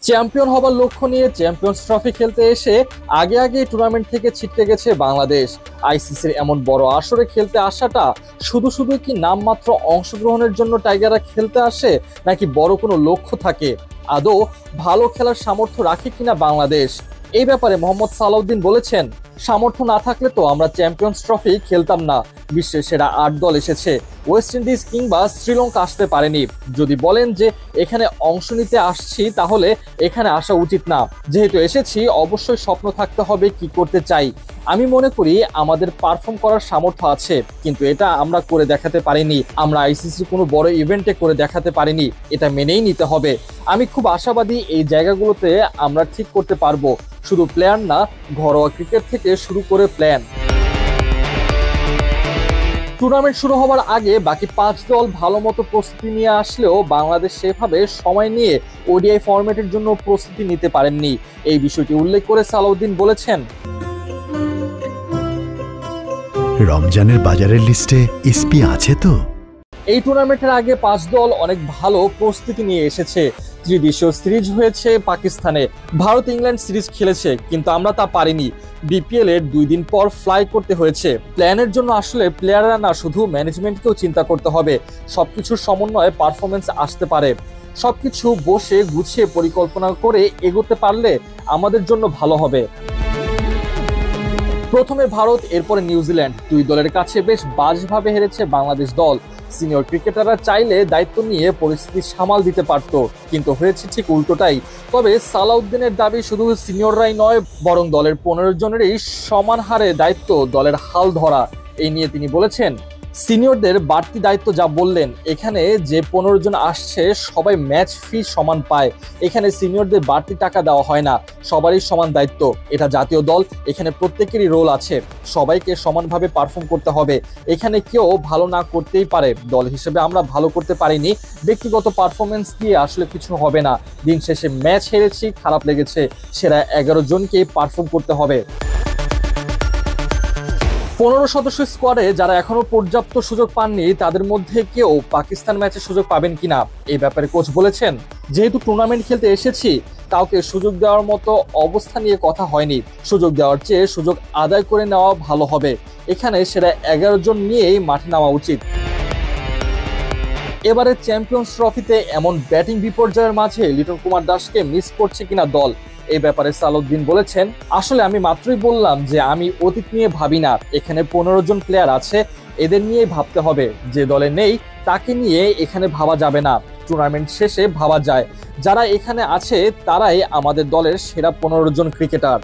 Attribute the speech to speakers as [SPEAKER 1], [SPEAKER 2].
[SPEAKER 1] Champion হবার লক্ষ্য নিয়ে চ্যাম্পিয়ন্স ট্রফি খেলতে এসে আগে টুর্নামেন্ট থেকে ছিটকে গেছে বাংলাদেশ। আইসিসির এমন বড় আসরে খেলতে আসাটা শুধু কি নামমাত্র অংশগ্রহণের জন্য টাইগাররা খেলতে আসে, নাকি বড় কোনো লক্ষ্য থাকে? আদৌ ভালো খেলার সামর্থ্য রাখে কিনা বাংলাদেশ? এই ব্যাপারে মোহাম্মদ সালাউদ্দিন বলেছেন, সামর্থ্য না থাকলে তো আমরা চ্যাম্পিয়ন্স ট্রফি খেলতাম না। বিশ্বের সেরা 8 দল এসেছে, ওয়েস্ট ইন্ডিজ কিংবা শ্রীলঙ্কা আসতে পারেনি। যদি বলেন যে এখানে অংশ নিতে আসছি, তাহলে এখানে আসা উচিত না। যেহেতু এসেছি, অবশ্যই স্বপ্ন থাকতে হবে কি করতে চাই। আমি মনে করি আমাদের পারফর্ম করার সামর্থ্য আছে, কিন্তু এটা আমরা করে দেখাতে পারিনি। আমরা আইসিসি কোনো বড় ইভেন্টে করে দেখাতে পারিনি, এটা মেনেই নিতে হবে। আমি খুব আশাবাদী এই জায়গাগুলোতে আমরা ঠিক করতে পারবো। শুধু প্লেয়ার না, ঘরোয়া ক্রিকেট থেকে শুরু করে প্ল্যান। টুর্নামেন্ট শুরু হওয়ার আগে বাকি 5 দল ভালো মতো প্রস্তুতি নিয়ে আসলেও বাংলাদেশ সেভাবে সময় নিয়ে ওডিআই ফরম্যাটের জন্য প্রস্তুতি নিতে পারেননি। এই বিষয়টি উল্লেখ করে সালাউদ্দিন বলেছেন,
[SPEAKER 2] রমজানের বাজারের লিস্টে এসপি আছে তো?
[SPEAKER 1] এই টুর্নামেন্টের আগে 5 দল অনেক ভালো প্রস্তুতি নিয়ে এসেছে। ত্রিদেশীয় সিরিজ হয়েছে পাকিস্তানে, ভারত ইংল্যান্ড সিরিজ খেলেছে, কিন্তু আমরা তা পারিনি। বিপিএল এর 2 দিন পর ফ্লাই করতে হয়েছে। প্ল্যানের জন্য আসলে প্লেয়াররা না, শুধু ম্যানেজমেন্টকেও চিন্তা করতে হবে। সবকিছুর সমন্বয়ে পারফরমেন্স আসতে পারে। সবকিছু বসে গুছিয়ে পরিকল্পনা করে এগোতে পারলে আমাদের জন্য ভালো হবে। প্রথমে ভারত, এরপরে নিউজিল্যান্ড, 2 দলের কাছে বেশ বাজেভাবে হেরেছে বাংলাদেশ দল। সিনিয়র ক্রিকেটাররা চাইলে দায়িত্ব নিয়ে পরিস্থিতি সামাল দিতে পারত, কিন্তু হয়েছে ঠিক উল্টোটাই। তবে সালাউদ্দিনের দাবি, শুধু সিনিয়ররাই নয়, বরং দলের 15 জনেরই সমান হারে দায়িত্ব দলের হাল ধরা। এই নিয়ে তিনি বলেছেন, সিনিয়রদের বাড়তি দায়িত্ব যা বললেন, এখানে যে 15 জন আসছে সবাই ম্যাচ ফি সমান পায়। এখানে সিনিয়রদের বাড়তি টাকা দেওয়া হয় না, সবারই সমান দায়িত্ব। এটা জাতীয় দল, এখানে প্রত্যেকেরই রোল আছে, সবাইকে সমানভাবে পারফর্ম করতে হবে। এখানে কেউ ভালো না করতেই পারে। দল হিসেবে আমরা ভালো করতে পারিনি, ব্যক্তিগত পারফরমেন্স দিয়ে আসলে কিছু হবে না। দিন শেষে ম্যাচ হেরেছি, খারাপ লেগেছে। সেরা 11 জনকে পারফর্ম করতে হবে। 15 সদস্য স্কোয়াডে যারা এখনো পর্যাপ্ত সুযোগ পাননি, তাদের মধ্যে কেউ পাকিস্তান ম্যাচে সুযোগ পাবেন কিনা এই ব্যাপারে কোচ বলেছেন, যেহেতু টুর্নামেন্ট খেলতে এসেছি, কাউকে সুযোগ দেওয়ার মতো অবস্থা নিয়ে কথা হয়নি। সুযোগ দেওয়ার চেয়ে সুযোগ আদায় করে নেওয়া ভালো হবে। এখানে সেরা 11 জন নিয়েই মাঠে নামা উচিত। এবারে চ্যাম্পিয়ন্স ট্রফিতে এমন ব্যাটিং বিপর্যয়ের মাঝে লিটন কুমার দাসকে মিস করছে কিনা দল, এই ব্যাপারে সালাউদ্দিন বলেছেন, আসলে আমি মাত্রই বললাম যে আমি অতীত নিয়ে ভাবি না। এখানে 15 জন প্লেয়ার আছে, এদের নিয়েই ভাবতে হবে। যে দলে নেই তাকে নিয়ে এখানে ভাবা যাবে না, টুর্নামেন্ট শেষে ভাবা যায়। যারা এখানে আছে তারাই আমাদের দলের সেরা 15 জন ক্রিকেটার।